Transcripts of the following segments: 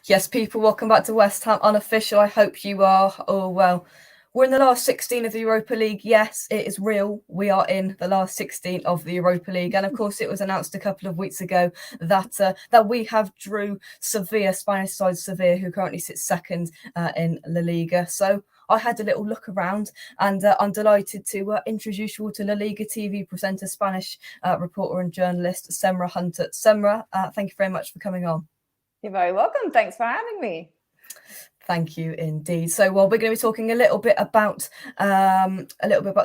Yes, people, welcome back to West Ham Unofficial. I hope you are all well. We're in the last 16 of the Europa League. Yes, it is real. We are in the last 16 of the Europa League. And of course, it was announced a couple of weeks ago that we have drew Sevilla, Spanish side Sevilla, who currently sits second in La Liga. So I had a little look around and I'm delighted to introduce you all to La Liga TV presenter, Spanish reporter and journalist, Semra Hunter. Semra, thank you very much for coming on. You're very welcome. Thanks for having me. Thank you indeed. So, well, we're going to be talking a little bit about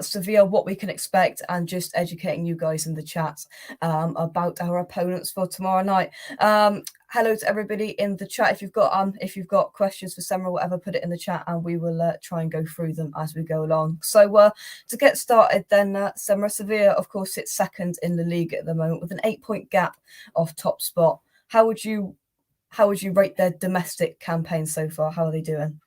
Sevilla, what we can expect, and just educating you guys in the chat about our opponents for tomorrow night. Hello to everybody in the chat. If you've got questions for Semra or whatever, put it in the chat, and we will try and go through them as we go along. So, to get started, then Semra, Sevilla, of course, sits second in the league at the moment with an 8-point gap off top spot. How would you rate their domestic campaign so far? How are they doing?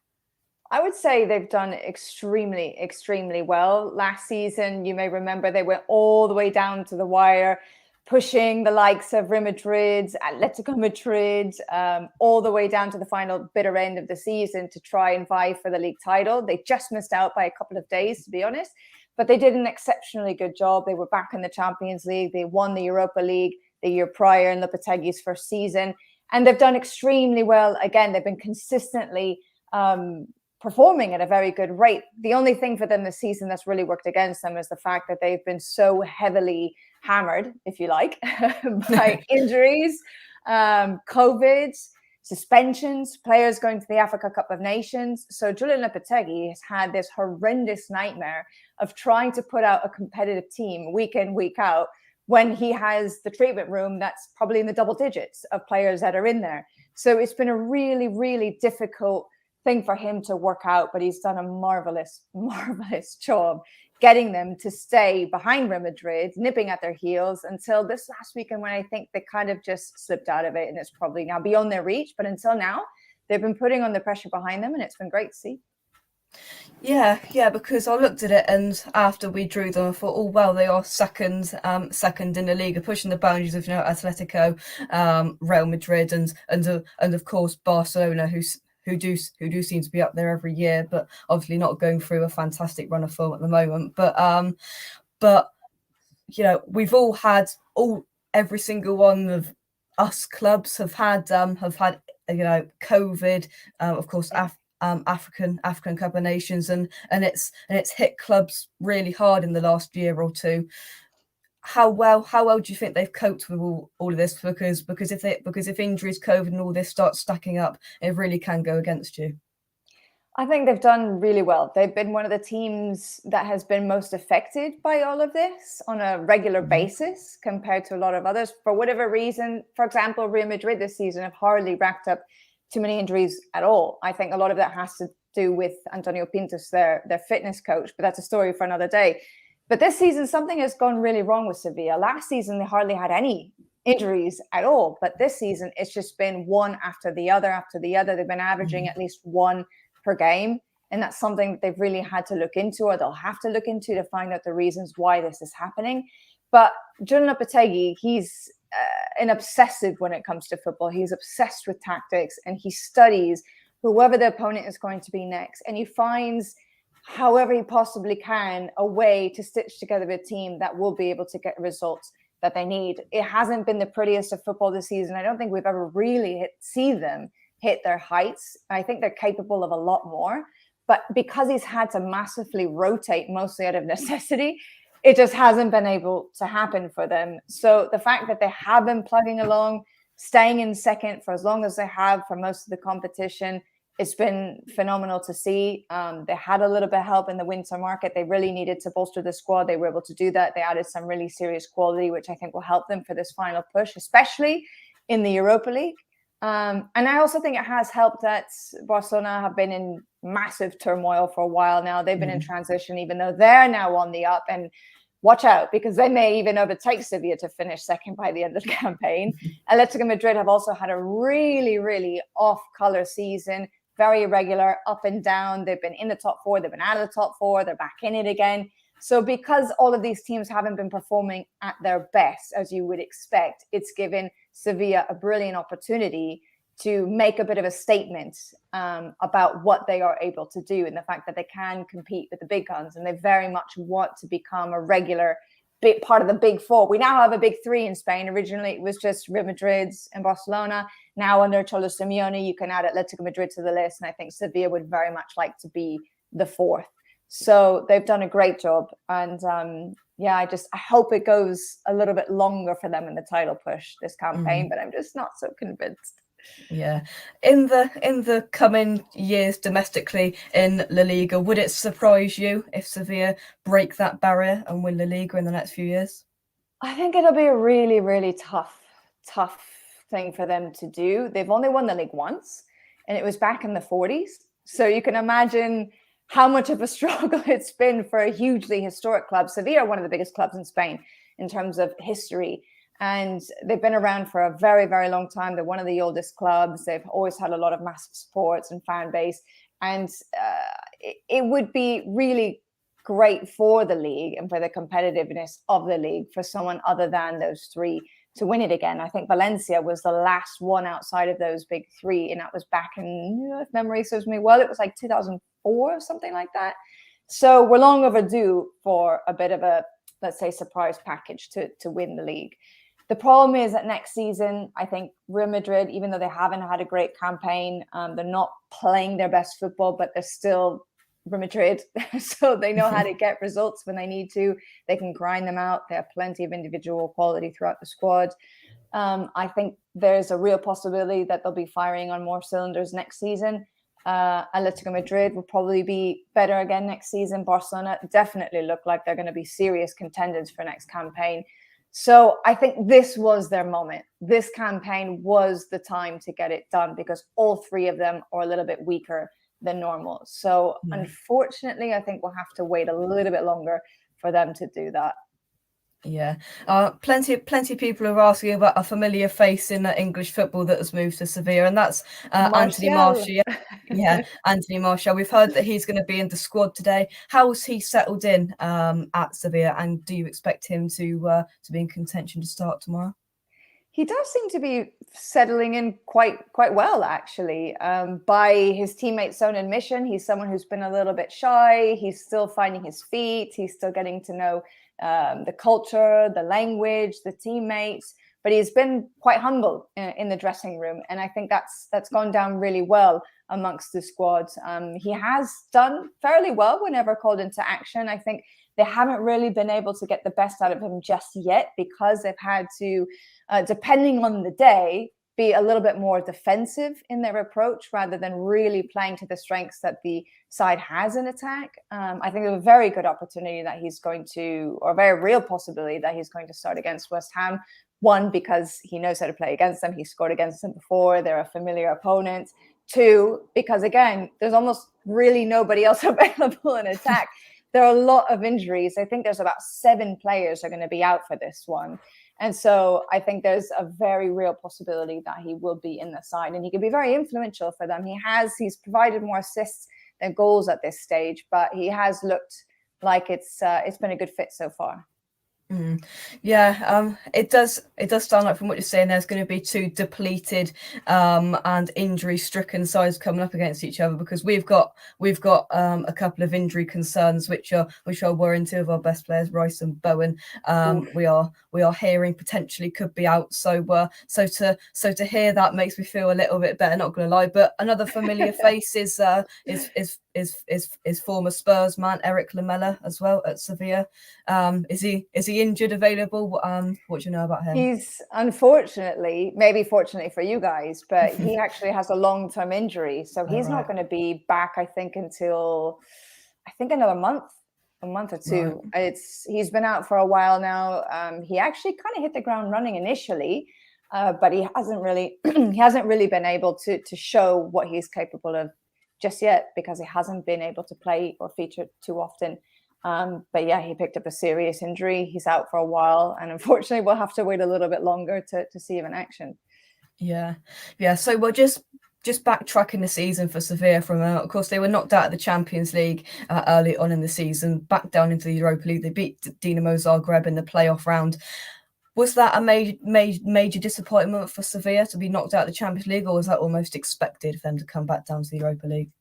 I would say they've done extremely, extremely well. Last season, you may remember they went all the way down to the wire, pushing the likes of Real Madrid, Atletico Madrid, all the way down to the final bitter end of the season to try and vie for the league title. They just missed out by a couple of days, to be honest, but they did an exceptionally good job. They were back in the Champions League. They won the Europa League the year prior in Lopetegui's first season. And they've done extremely well. Again, they've been consistently performing at a very good rate. The only thing for them this season that's really worked against them is the fact that they've been so heavily hammered, if you like, by injuries, COVID, suspensions, players going to the Africa Cup of Nations. So Julian Lopetegui has had this horrendous nightmare of trying to put out a competitive team week in, week out, when he has the treatment room that's probably in the double digits of players that are in there. So it's been a really, really difficult thing for him to work out, but he's done a marvelous, marvelous job getting them to stay behind Real Madrid, nipping at their heels until this last weekend when I think they kind of just slipped out of it and it's probably now beyond their reach. But until now, they've been putting on the pressure behind them and it's been great to see. Yeah, because I looked at it and after we drew them, I thought, oh well, they are second in the league, pushing the boundaries of Atletico, Real Madrid, and of course Barcelona, who do seem to be up there every year, but obviously not going through a fantastic run of form at the moment. But we've all had every single one of us clubs have had COVID, of course. African Cup of Nations, and it's hit clubs really hard in the last year or two. How well do you think they've coped with all of this? Because if injuries, COVID, and all this starts stacking up, it really can go against you. I think they've done really well. They've been one of the teams that has been most affected by all of this on a regular basis compared to a lot of others. For whatever reason, for example, Real Madrid this season have hardly racked up too many injuries at all. I think a lot of that has to do with Antonio Pintos, their fitness coach, but that's a story for another day. But this season, something has gone really wrong with Sevilla. Last season, they hardly had any injuries at all. But this season, it's just been one after the other. They've been averaging at least one per game. And that's something that they've really had to look into, or they'll have to look into to find out the reasons why this is happening. But Julian Lopetegui, he's an obsessive when it comes to football. He's obsessed with tactics and he studies whoever the opponent is going to be next. And he finds, however he possibly can, a way to stitch together a team that will be able to get results that they need. It hasn't been the prettiest of football this season. I don't think we've ever really seen them hit their heights. I think they're capable of a lot more. But because he's had to massively rotate, mostly out of necessity, it just hasn't been able to happen for them. So the fact that they have been plugging along, staying in second for as long as they have for most of the competition, it's been phenomenal to see. They had a little bit of help in the winter market. They really needed to bolster the squad. They were able to do that. They added some really serious quality, which I think will help them for this final push, especially in the Europa League. And I also think it has helped that Barcelona have been in massive turmoil for a while now. They've been in transition, even though they're now on the up. And watch out, because they may even overtake Sevilla to finish second by the end of the campaign. Atletico Madrid have also had a really, really off-color season, very irregular, up and down. They've been in the top four. They've been out of the top four. They're back in it again. So because all of these teams haven't been performing at their best, as you would expect, it's given Sevilla a brilliant opportunity to make a bit of a statement about what they are able to do and the fact that they can compete with the big guns, and they very much want to become a regular big part of the big four. We now have a big three in Spain. Originally, it was just Real Madrid and Barcelona. Now under Cholo Simeone, you can add Atletico Madrid to the list, and I think Sevilla would very much like to be the fourth. So they've done a great job, and I hope it goes a little bit longer for them in the title push this campaign, but I'm just not so convinced. Yeah, in the coming years domestically in La Liga, would it surprise you if Sevilla break that barrier and win La Liga in the next few years? I think it'll be a really, really tough thing for them to do. They've only won the league once, and it was back in the 40s. So you can imagine how much of a struggle it's been for a hugely historic club. Sevilla are one of the biggest clubs in Spain in terms of history. And they've been around for a very, very long time. They're one of the oldest clubs. They've always had a lot of massive supports and fan base. And it would be really great for the league and for the competitiveness of the league for someone other than those three to win it again. I think Valencia was the last one outside of those big three. And that was back in, if memory serves me well, it was like 2004 or something like that. So we're long overdue for a bit of a, let's say, surprise package to win the league. The problem is that next season, I think Real Madrid, even though they haven't had a great campaign, they're not playing their best football, but they're still Real Madrid. So they know how to get results when they need to. They can grind them out. They have plenty of individual quality throughout the squad. I think there's a real possibility that they'll be firing on more cylinders next season. Atletico Madrid will probably be better again next season. Barcelona definitely look like they're going to be serious contenders for next campaign. So I think this was their moment. This campaign was the time to get it done because all three of them are a little bit weaker than normal. So unfortunately, I think we'll have to wait a little bit longer for them to do that. Yeah, plenty of people are asking about a familiar face in English football that has moved to Sevilla, and that's Anthony Martial. Yeah, Anthony Martial. We've heard that he's going to be in the squad today. How's he settled in at Sevilla, and do you expect him to be in contention to start tomorrow? He does seem to be settling in quite well, actually. By his teammates' own admission, he's someone who's been a little bit shy. He's still finding his feet. He's still getting to know the culture, the language, the teammates. But he's been quite humble in the dressing room, and I think that's gone down really well amongst the squad. He has done fairly well whenever called into action. I think they haven't really been able to get the best out of him just yet because they've had to, depending on the day, be a little bit more defensive in their approach rather than really playing to the strengths that the side has in attack. I think there's a very good opportunity that he's going to, or a very real possibility that he's going to start against West Ham. One, because he knows how to play against them. He scored against them before. They're a familiar opponent. Two, because again, there's almost really nobody else available in attack. There are a lot of injuries. I think there's about 7 players are going to be out for this one. And so I think there's a very real possibility that he will be in the side and he can be very influential for them. He's provided more assists than goals at this stage, but he has looked like it's been a good fit so far. Yeah, it does sound like from what you're saying there's going to be 2 depleted and injury-stricken sides coming up against each other, because we've got a couple of injury concerns which are worrying 2 of our best players, Rice and Bowen. We are hearing potentially could be out, so to hear that makes me feel a little bit better, not gonna lie. But another familiar face is former Spurs man Eric Lamela as well at Sevilla. Is he injured, available? What do you know about him? He's unfortunately, maybe fortunately for you guys, but he actually has a long-term injury. So he's not going to be back, I think, until another month, a month or 2. Right. He's been out for a while now. He actually kind of hit the ground running initially, but he hasn't really been able to show what he's capable of just yet because he hasn't been able to play or feature too often. But yeah, he picked up a serious injury. He's out for a while, and unfortunately, we'll have to wait a little bit longer to see him in action. Yeah. So we're just backtracking the season for Sevilla from of course they were knocked out of the Champions League early on in the season, back down into the Europa League. They beat Dinamo Zagreb in the playoff round. Was that a major disappointment for Sevilla to be knocked out of the Champions League, or was that almost expected for them to come back down to the Europa League?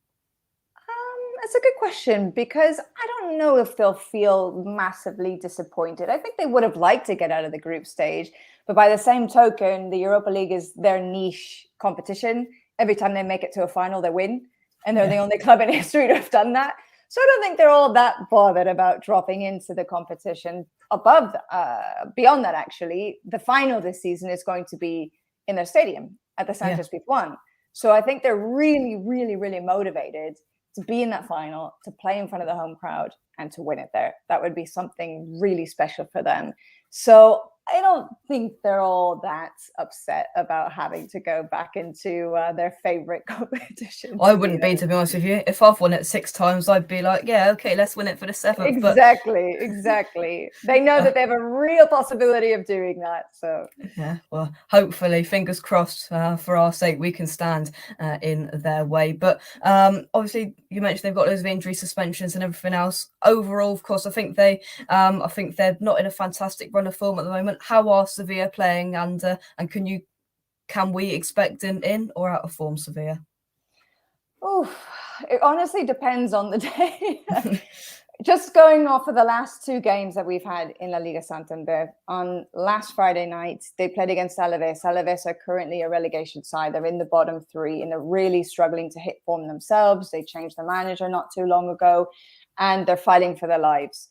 That's a good question, because I don't know if they'll feel massively disappointed. I think they would have liked to get out of the group stage, but by the same token, the Europa League is their niche competition. Every time they make it to a final, they win, and they're the only club in history to have done that. So I don't think they're all that bothered about dropping into the competition. Beyond that, actually, the final this season is going to be in their stadium at the Sanchez Pizjuan. So I think they're really, really, really motivated to be in that final, to play in front of the home crowd, and to win it there. That would be something really special for them. So I don't think they're all that upset about having to go back into their favorite competition. I wouldn't be, to be honest with you. If I've won it 6 times, I'd be like, yeah, okay, let's win it for the 7th. Exactly. They know that they have a real possibility of doing that. So yeah, well, hopefully, fingers crossed, for our sake, we can stand in their way. But obviously, you mentioned they've got those injury suspensions and everything else. Overall, of course, I think they're not in a fantastic run of form at the moment. How are Sevilla playing, and can we expect in or out of form Sevilla? Oh, it honestly depends on the day. Just going off of the last 2 games that we've had in La Liga Santander, on last Friday night, they played against Alaves. Alaves are currently a relegation side. They're in the bottom 3, and they're really struggling to hit form themselves. They changed the manager not too long ago, and they're fighting for their lives.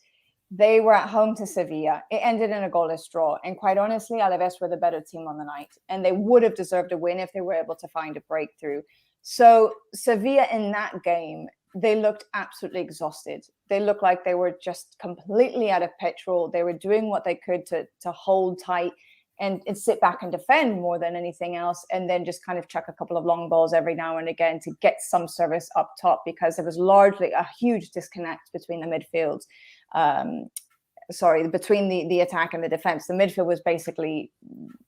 They were at home to Sevilla. It ended in a goalless draw. And quite honestly, Alaves were the better team on the night, and they would have deserved a win if they were able to find a breakthrough. So Sevilla in that game, they looked absolutely exhausted. They looked like they were just completely out of petrol. They were doing what they could to hold tight and sit back and defend more than anything else, and then just kind of chuck a couple of long balls every now and again to get some service up top, because there was largely a huge disconnect between the midfield. Between the attack and the defense. The midfield was basically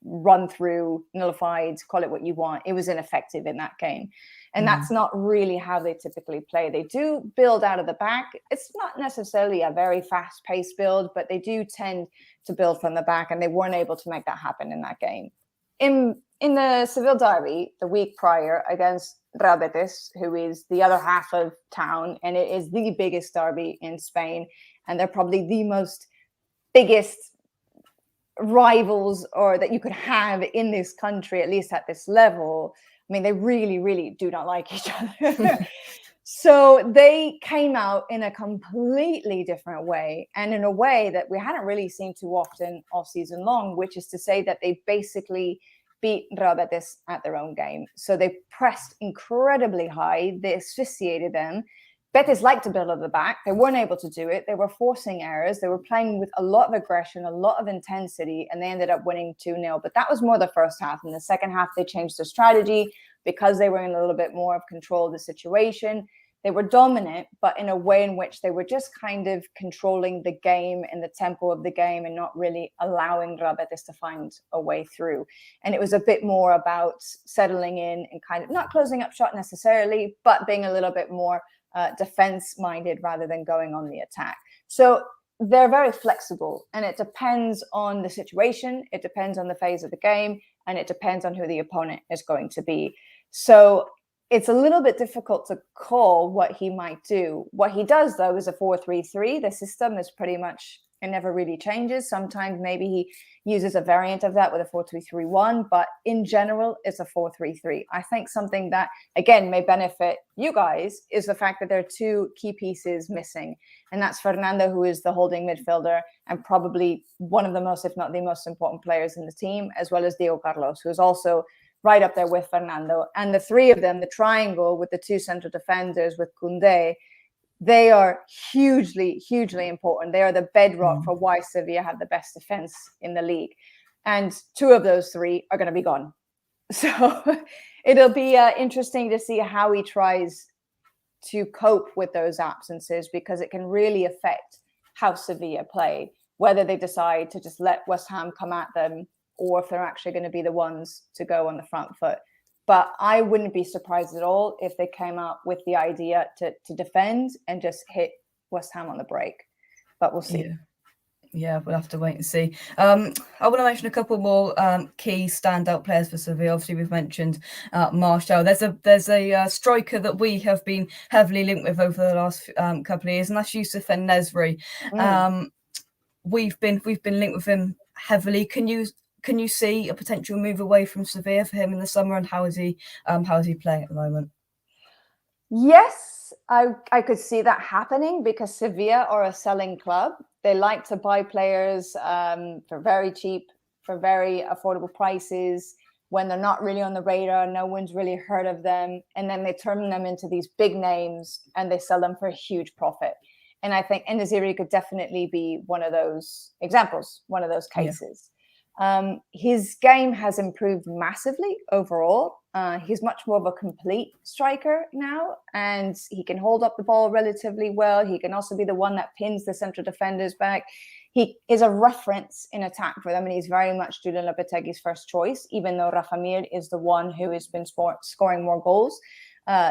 run through, nullified, call it what you want. It was ineffective in that game. And that's not really how they typically play. They do build out of the back. It's not necessarily a very fast-paced build, but they do tend to build from the back, and they weren't able to make that happen in that game. In the Seville derby, the week prior, against Real Betis, who is the other half of town, and it is the biggest derby in Spain, and they're probably the biggest rivals or that you could have in this country, at least at this level. I mean, they really, really do not like each other. So they came out in a completely different way, and in a way that we hadn't really seen too often all season long, which is to say that they basically beat Real Betis at their own game. So they pressed incredibly high. They asphyxiated them. Betis liked to build at the back. They weren't able to do it. They were forcing errors. They were playing with a lot of aggression, a lot of intensity, and they ended up winning 2-0. But that was more the first half. In the second half, they changed their strategy because they were in a little bit more of control of the situation. They were dominant, but in a way in which they were just kind of controlling the game and the tempo of the game and not really allowing Real Betis to find a way through. And it was a bit more about settling in and kind of not closing up shop necessarily, but being a little bit more defense-minded rather than going on the attack. So they're very flexible, and it depends on the situation, it depends on the phase of the game, and it depends on who the opponent is going to be. So it's a little bit difficult to call what he might do. What he does, though, is a 4-3-3. The system is pretty much, it never really changes. Sometimes maybe he uses a variant of that with a 4-2-3-1, but in general, it's a 4-3-3. I think something that, again, may benefit you guys is the fact that there are 2 key pieces missing. And that's Fernando, who is the holding midfielder and probably one of the most, if not the most important players in the team, as well as Diego Carlos, who is also right up there with Fernando. And the 3 of them, the triangle with the 2 central defenders with Koundé, they are hugely, hugely important. They are the bedrock for why Sevilla have the best defense in the league. And 2 of those 3 are going to be gone. So it'll be interesting to see how he tries to cope with those absences, because it can really affect how Sevilla play, whether they decide to just let West Ham come at them or if they're actually going to be the ones to go on the front foot. But I wouldn't be surprised at all if they came out with the idea to defend and just hit West Ham on the break. But we'll see. Yeah, we'll have to wait and see. I want to mention a couple more key standout players for Sevilla. Obviously, we've mentioned Martial. There's a striker that we have been heavily linked with over the last couple of years, and that's Yusuf En-Nesyri. We've been linked with him heavily. Can you see a potential move away from Sevilla for him in the summer, and how is he playing at the moment? Yes, I could see that happening because Sevilla are a selling club. They like to buy players for very cheap, for very affordable prices, when they're not really on the radar, no one's really heard of them. And then they turn them into these big names and they sell them for a huge profit. And I think En-Nesyri could definitely be one of those examples, one of those cases. His game has improved massively overall. He's much more of a complete striker now, and he can hold up the ball relatively well. He can also be the one that pins the central defenders back. He is a reference in attack for them, and he's very much Julian Lopetegui's first choice, even though Rafa Mir is the one who has been scoring more goals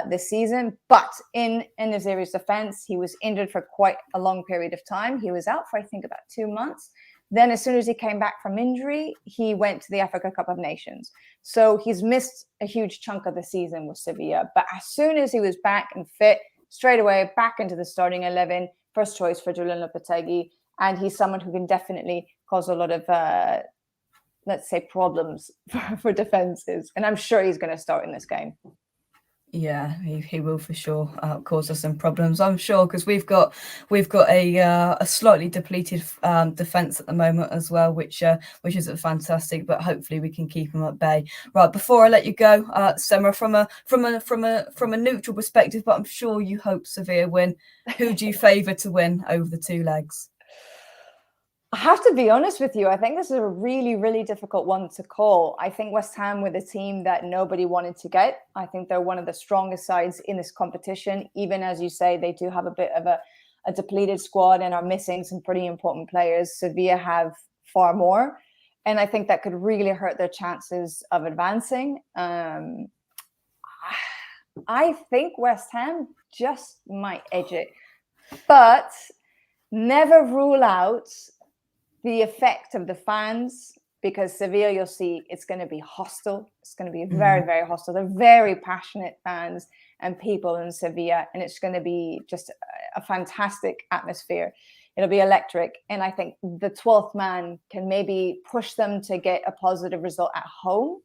this season. But in En-Nesyri's defense, he was injured for quite a long period of time. He was out for, I think, about 2 months. Then as soon as he came back from injury, he went to the Africa Cup of Nations. So he's missed a huge chunk of the season with Sevilla. But as soon as he was back and fit, straight away back into the starting 11, first choice for Julian Lopetegui. And he's someone who can definitely cause a lot of, let's say, problems for defenses. And I'm sure he's going to start in this game. Yeah, he will for sure cause us some problems, I'm sure, because we've got a slightly depleted defense at the moment as well, which isn't fantastic, but hopefully we can keep him at bay. Right, before I let you go, Semra, from a neutral perspective, but I'm sure you hope Sevilla win. Who do you favour to win over the two legs? I have to be honest with you. I think this is a really, really difficult one to call. I think West Ham were the team that nobody wanted to get. I think they're one of the strongest sides in this competition. Even as you say, they do have a bit of a depleted squad and are missing some pretty important players. Sevilla have far more. And I think that could really hurt their chances of advancing. I think West Ham just might edge it. But never rule out the effect of the fans, because Sevilla, you'll see, it's going to be hostile. It's going to be very, very hostile. They're very passionate fans and people in Sevilla, and it's going to be just a fantastic atmosphere. It'll be electric. And I think the 12th man can maybe push them to get a positive result at home,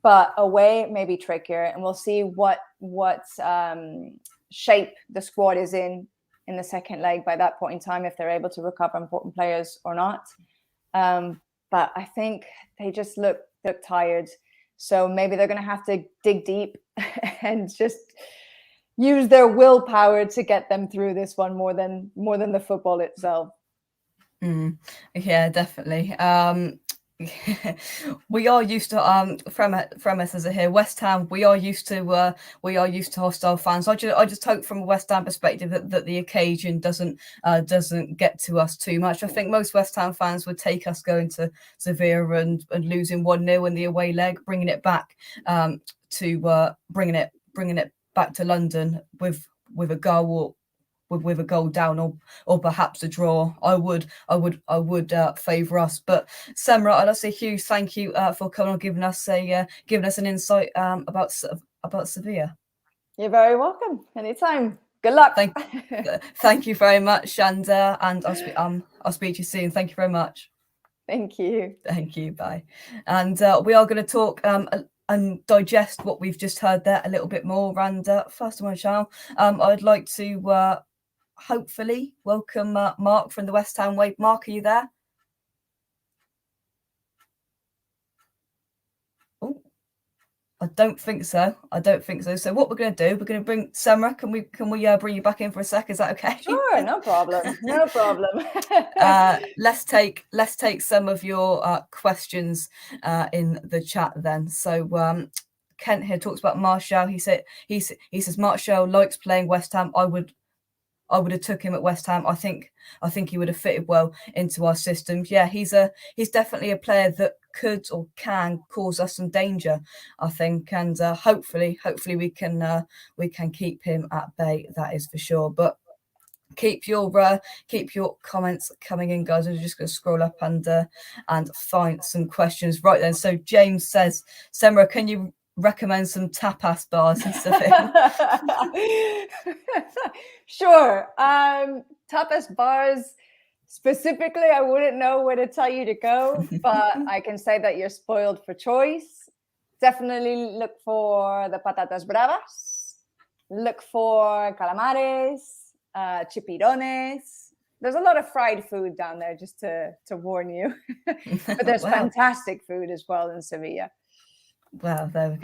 but away it may be trickier. And we'll see what shape the squad is in the second leg by that point in time, if they're able to recover important players or not. But I think they just look tired. So maybe they're going to have to dig deep and just use their willpower to get them through this one more than the football itself. Yeah, definitely. We are used to premises are here. West Ham, we are used to hostile fans. I just hope from a West Ham perspective that the occasion doesn't get to us too much. I think most West Ham fans would take us going to Sevilla and losing 1-0 in the away leg, bringing it back bringing it back to London with a goal with a goal down or perhaps a draw. I would favour us. But Semra, I'd like to say huge thank you for coming on, giving us an insight about Sevilla. You're very welcome. Anytime. Good luck. Thank you very much, and I'll speak to you soon. Thank you very much. Thank you. Thank you. Bye. And we are going to talk and digest what we've just heard there a little bit more. And first of all, Michelle, I'd like to hopefully welcome Mark from the West Ham Way. Mark, are you there? Oh, I don't think so. So what we're going to do, we're going to bring Semra. Can we bring you back in for a sec? Is that okay? Sure, no problem. No problem. Let's take some of your questions in the chat then. So Kent here talks about Martial. He says Martial likes playing West Ham. I would have took him at West Ham. I think he would have fitted well into our system. Yeah, he's definitely a player that could or can cause us some danger, I think, and hopefully we can keep him at bay. That is for sure. But keep your comments coming in, guys. I'm just going to scroll up and find some questions right then. So James says, Semra, can you recommend some tapas bars in Seville? Sure. Tapas bars specifically, I wouldn't know where to tell you to go, but I can say that you're spoiled for choice. Definitely look for the patatas bravas. Look for calamares, chipirones. There's a lot of fried food down there, just to warn you. But there's Wow. fantastic food as well in Sevilla. Well, there we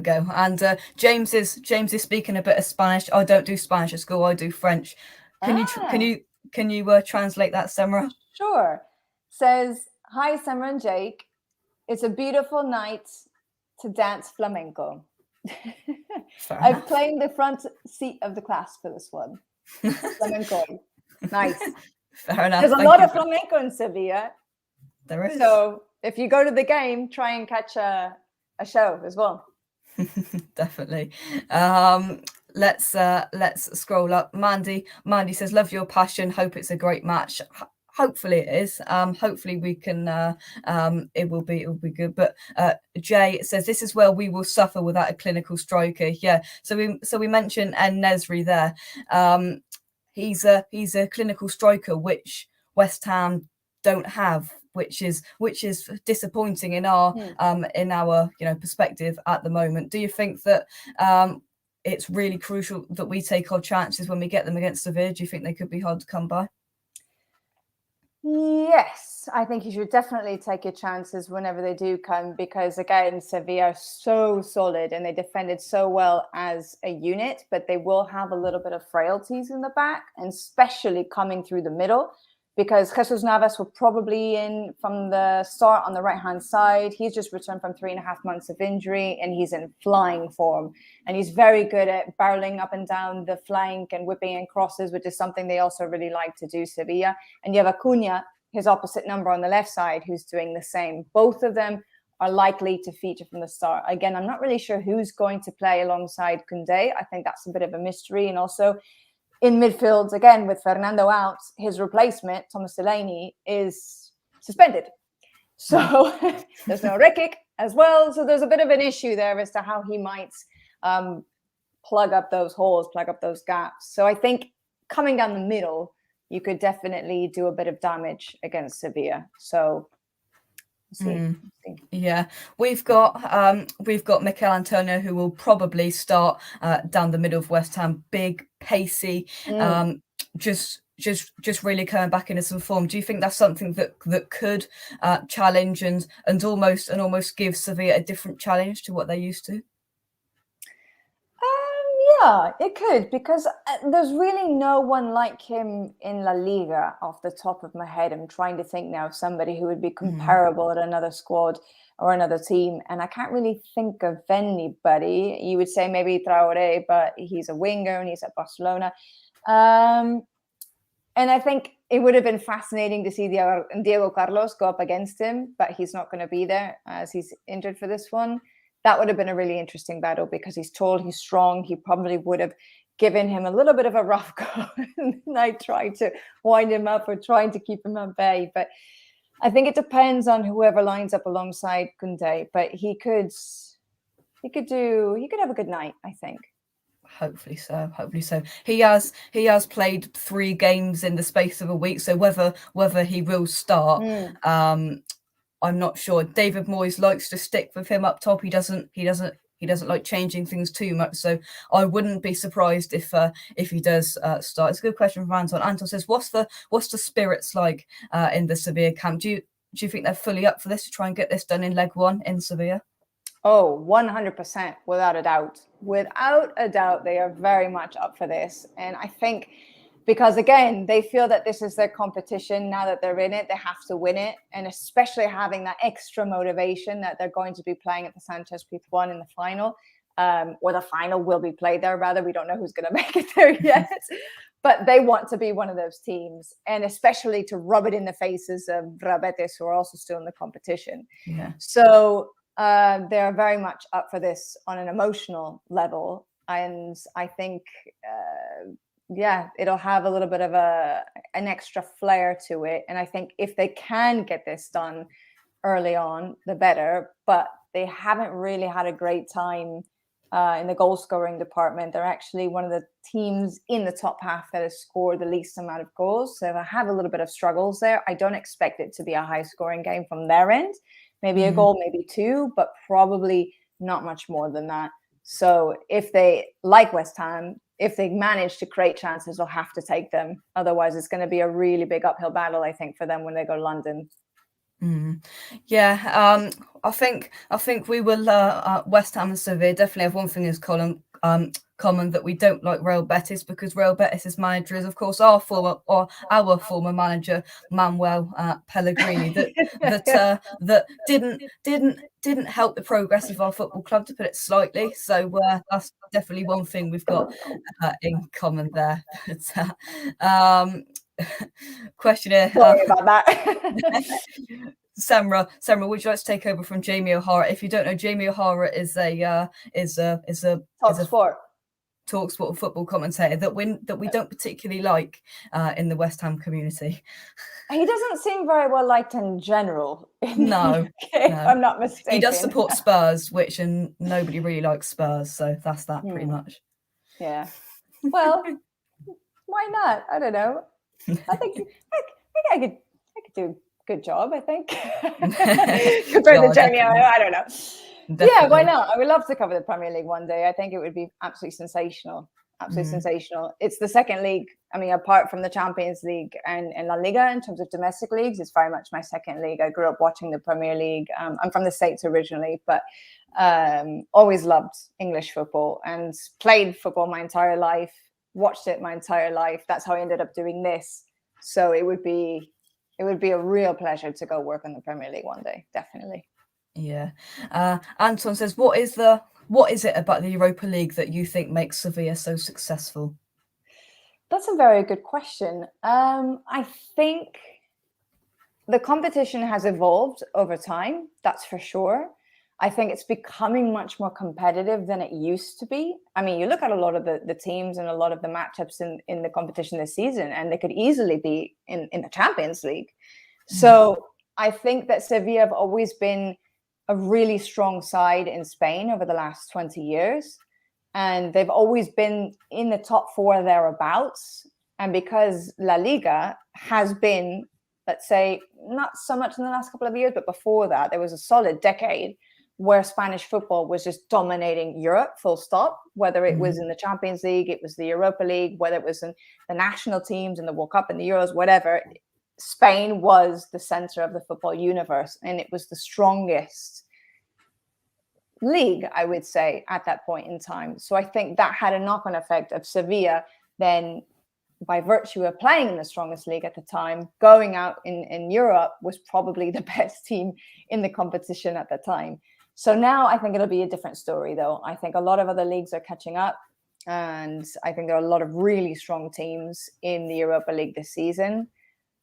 go. And James is speaking a bit of Spanish. I don't do Spanish at school. I do French. Can you translate that, Semra? Sure. Says, hi, Semra and Jake. It's a beautiful night to dance flamenco. I've claimed the front seat of the class for this one. Flamenco. Nice. Fair enough. There's a lot of flamenco in Sevilla. There is. So if you go to the game, try and catch a show as well. Definitely. Let's scroll up. Mandy says, love your passion, hope it's a great match. Hopefully it is. Hopefully we can it will be good. But Jay says, this is where we will suffer without a clinical striker. Yeah. So we mentioned En-Nesyri there. He's a clinical striker, which West Ham don't have, which is disappointing in our perspective at the moment. Do you think that it's really crucial that we take our chances when we get them against Sevilla? Do you think they could be hard to come by? Yes, I think you should definitely take your chances whenever they do come, because again, Sevilla are so solid and they defended so well as a unit, but they will have a little bit of frailties in the back, and especially coming through the middle, because Jesus Navas will probably in from the start on the right-hand side. He's just returned from 3.5 months of injury and he's in flying form. And he's very good at barreling up and down the flank and whipping in crosses, which is something they also really like to do, Sevilla. And you have Acuna, his opposite number on the left side, who's doing the same. Both of them are likely to feature from the start. Again, I'm not really sure who's going to play alongside Koundé. I think that's a bit of a mystery. And also, in midfield, again, with Fernando out, his replacement, Thomas Delaney, is suspended. So there's no Rekic as well. So there's a bit of an issue there as to how he might plug up those holes, plug up those gaps. So I think coming down the middle, you could definitely do a bit of damage against Sevilla. So see. Yeah, we've got Mikel Antonio, who will probably start down the middle of West Ham. Big, pacey, just really coming back into some form. Do you think that's something that could challenge and almost give Sevilla a different challenge to what they're used to? Yeah, it could, because there's really no one like him in La Liga off the top of my head. I'm trying to think now of somebody who would be comparable at another squad or another team, and I can't really think of anybody. You would say maybe Traoré, but he's a winger and he's at Barcelona. And I think it would have been fascinating to see Diego Carlos go up against him, but he's not going to be there as he's injured for this one. That would have been a really interesting battle, because he's tall, he's strong. He probably would have given him a little bit of a rough go. And I tried to wind him up or trying to keep him at bay. But I think it depends on whoever lines up alongside Koundé. But he could have a good night, I think. Hopefully so. He has played 3 games in the space of a week. So whether he will start, I'm not sure. David Moyes likes to stick with him up top. He doesn't like changing things too much. So I wouldn't be surprised if he does start. It's a good question from Anton. Anton says, "What's the spirits like in the Sevilla camp? Do you think they're fully up for this, to try and get this done in leg 1 in Sevilla?" Oh, 100%, without a doubt. Without a doubt, they are very much up for this. And I think because, again, they feel that this is their competition. Now that they're in it, they have to win it. And especially having that extra motivation that they're going to be playing at the Sanchez Pizjuan in the final, or the final will be played there, rather. We don't know who's going to make it there yet. But they want to be one of those teams, and especially to rub it in the faces of Rabetes, who are also still in the competition. Yeah. So they're very much up for this on an emotional level. And I think it'll have a little bit of an extra flair to it. And I think if they can get this done early on, the better. But they haven't really had a great time in the goal scoring department. They're actually one of the teams in the top half that has scored the least amount of goals. So I have a little bit of struggles there. I don't expect it to be a high scoring game from their end. Maybe a goal, maybe two, but probably not much more than that. So if they, like West Ham, if they manage to create chances, they'll have to take them. Otherwise, it's going to be a really big uphill battle, I think, for them when they go to London. Yeah, I think we will. West Ham and Sevilla definitely have one thing in common, that we don't like Real Betis, because Real Betis's manager is, of course, our former manager Manuel Pellegrini. That didn't help the progress of our football club, to put it slightly. So that's definitely one thing we've got in common there. Question here. Sorry about that. Semra, would you like to take over from Jamie O'Hara? If you don't know, Jamie O'Hara is a TalkSport football commentator that we don't particularly like in the West Ham community. He doesn't seem very well liked in general. No, if I'm not mistaken. He does support Spurs, and nobody really likes Spurs, so that's that pretty much. Yeah. Well, why not? I don't know. I think I could do a good job, I think. Compared to Jamie, I don't know. Definitely. Yeah, why not? I would love to cover the Premier League one day. I think it would be absolutely sensational. Absolutely sensational. It's the second league. I mean, apart from the Champions League and La Liga, in terms of domestic leagues, it's very much my second league. I grew up watching the Premier League. I'm from the States originally, but always loved English football and played football my entire life, watched it my entire life. That's how I ended up doing this. So it would be a real pleasure to go work on the Premier League one day, definitely. Yeah. Anton says, what is it about the Europa League that you think makes Sevilla so successful? That's a very good question. I think the competition has evolved over time, that's for sure. I think it's becoming much more competitive than it used to be. I mean, you look at a lot of the teams and a lot of the matchups in the competition this season, and they could easily be in the Champions League. So I think that Sevilla have always been a really strong side in Spain over the last 20 years. And they've always been in the top four thereabouts. And because La Liga has been, let's say, not so much in the last couple of years, but before that, there was a solid decade where Spanish football was just dominating Europe, full stop, whether it was in the Champions League, it was the Europa League, whether it was in the national teams and the World Cup and the Euros, whatever. Spain was the center of the football universe, and it was the strongest league, I would say, at that point in time. So I think that had a knock-on effect of Sevilla then, by virtue of playing in the strongest league at the time, going out in Europe was probably the best team in the competition at the time. So now I think it'll be a different story, though. I think a lot of other leagues are catching up, and I think there are a lot of really strong teams in the Europa League this season.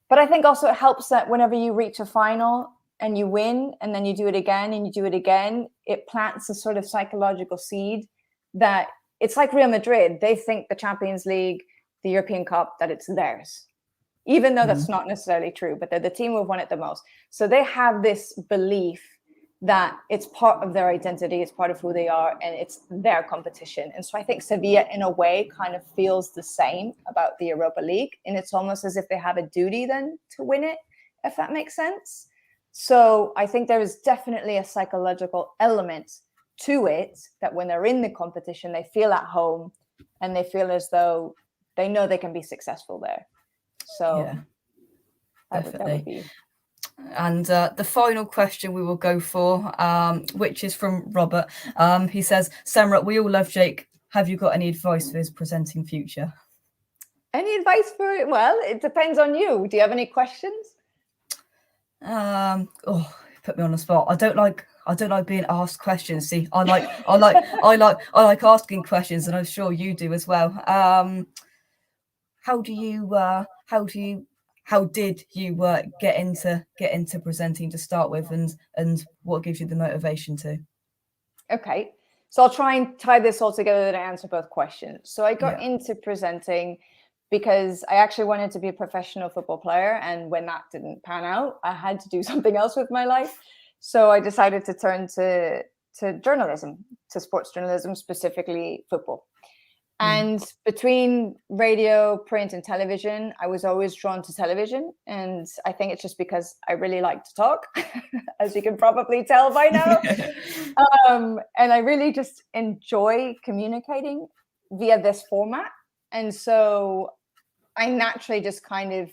But I think also it helps that whenever you reach a final and you win, and then you do it again and you do it again, it plants a sort of psychological seed that it's like Real Madrid. They think the Champions League, the European Cup, that it's theirs, even though that's not necessarily true, but they're the team who've won it the most. So they have this belief that it's part of their identity, it's part of who they are, and it's their competition. And so I think Sevilla, in a way, kind of feels the same about the Europa League. And it's almost as if they have a duty then to win it, if that makes sense. So I think there is definitely a psychological element to it, that when they're in the competition, they feel at home and they feel as though they know they can be successful there. So yeah, that would be. And the final question we will go for, which is from Robert. He says, Semra, we all love Jake. Have you got any advice for his presenting future? Any advice for it? Well, it depends on you. Do you have any questions? Put me on the spot. I don't like being asked questions. See, I like asking questions, and I'm sure you do as well. How did you get into presenting to start with, and what gives you the motivation to? Okay, so I'll try and tie this all together and answer both questions. So I got into presenting because I actually wanted to be a professional football player. And when that didn't pan out, I had to do something else with my life. So I decided to turn to journalism, to sports journalism, specifically football. And between radio, print, and television, I was always drawn to television. And I think it's just because I really like to talk, as you can probably tell by now. And I really just enjoy communicating via this format. And so I naturally just kind of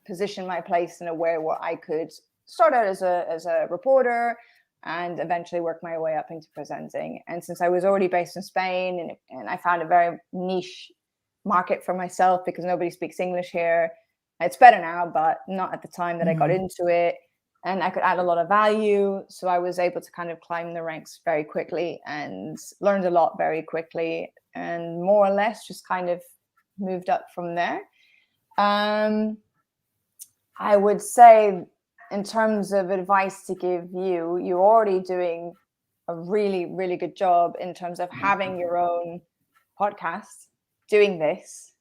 positioned my place in a way where I could start out as a reporter and eventually work my way up into presenting. And since I was already based in Spain and I found a very niche market for myself because nobody speaks English here, it's better now, but not at the time that I got into it. And I could add a lot of value. So I was able to kind of climb the ranks very quickly and learned a lot very quickly, and more or less just kind of moved up from there. I would say, in terms of advice to give you, you're already doing a really, really good job in terms of having your own podcast, doing this,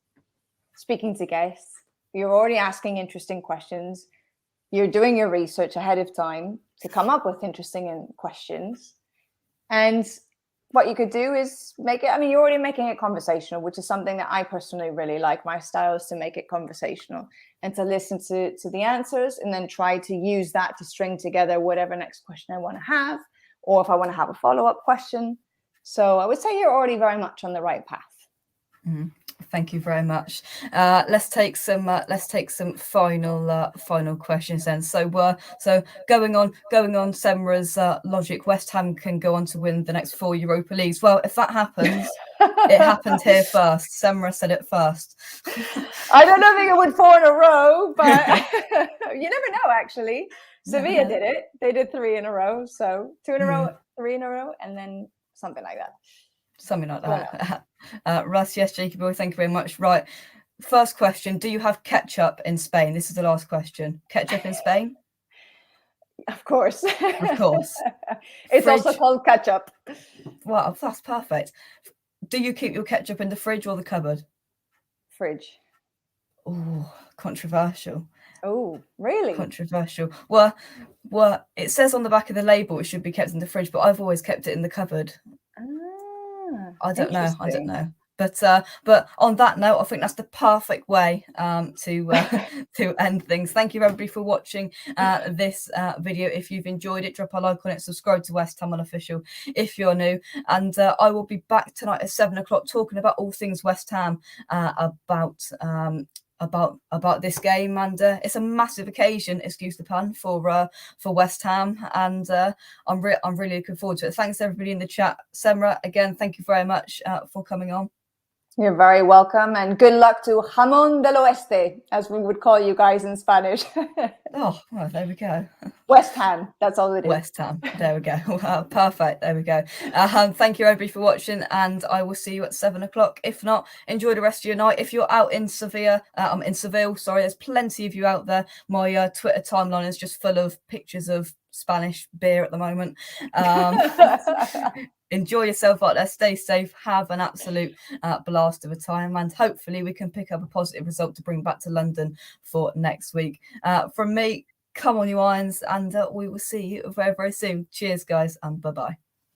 speaking to guests. You're already asking interesting questions. You're doing your research ahead of time to come up with interesting questions. And what you could do is make it, I mean, you're already making it conversational, which is something that I personally really like. My style is to make it conversational and to listen to the answers and then try to use that to string together whatever next question I want to have, or if I want to have a follow-up question. So I would say you're already very much on the right path. Thank you very much. Let's take some final questions then. So going on Semra's logic, West Ham can go on to win the next 4 Europa Leagues. Well, if that happens, it happened here first. Semra said it first. I don't know if it would 4 in a row, but you never know. Actually, Sevilla did it. They did 3 in a row. So 2 in a row, 3 in a row, and then something like that. Something like that. Russ, yes, Jakey boy, thank you very much. Right. First question. Do you have ketchup in Spain? This is the last question. Ketchup in Spain? Of course. Of course. It's also called ketchup. Wow, that's perfect. Do you keep your ketchup in the fridge or the cupboard? Fridge. Oh, controversial. Oh, really? Controversial. Well, it says on the back of the label it should be kept in the fridge, but I've always kept it in the cupboard. I don't know. But on that note, I think that's the perfect way to end things. Thank you everybody for watching this video. If you've enjoyed it, drop a like on it, subscribe to West Ham Unofficial if you're new, and I will be back tonight at 7 o'clock talking about all things West Ham, about this game, and it's a massive occasion, excuse the pun, for West Ham, and I'm really looking forward to it. Thanks everybody in the chat. Semra, again, thank you very much for coming on. You're very welcome, and good luck to Jamón del Oeste, as we would call you guys in Spanish. Oh, well, there we go. West Ham, that's all it is. West Ham, there we go. Perfect, there we go. Thank you everybody for watching, and I will see you at 7 o'clock. If not, enjoy the rest of your night. If you're out in Sevilla, there's plenty of you out there. My Twitter timeline is just full of pictures of Spanish beer at the moment. Enjoy yourself out there, stay safe, have an absolute blast of a time, and hopefully we can pick up a positive result to bring back to London for next week. From me, come on you irons, and we will see you very, very soon. Cheers guys, and bye-bye.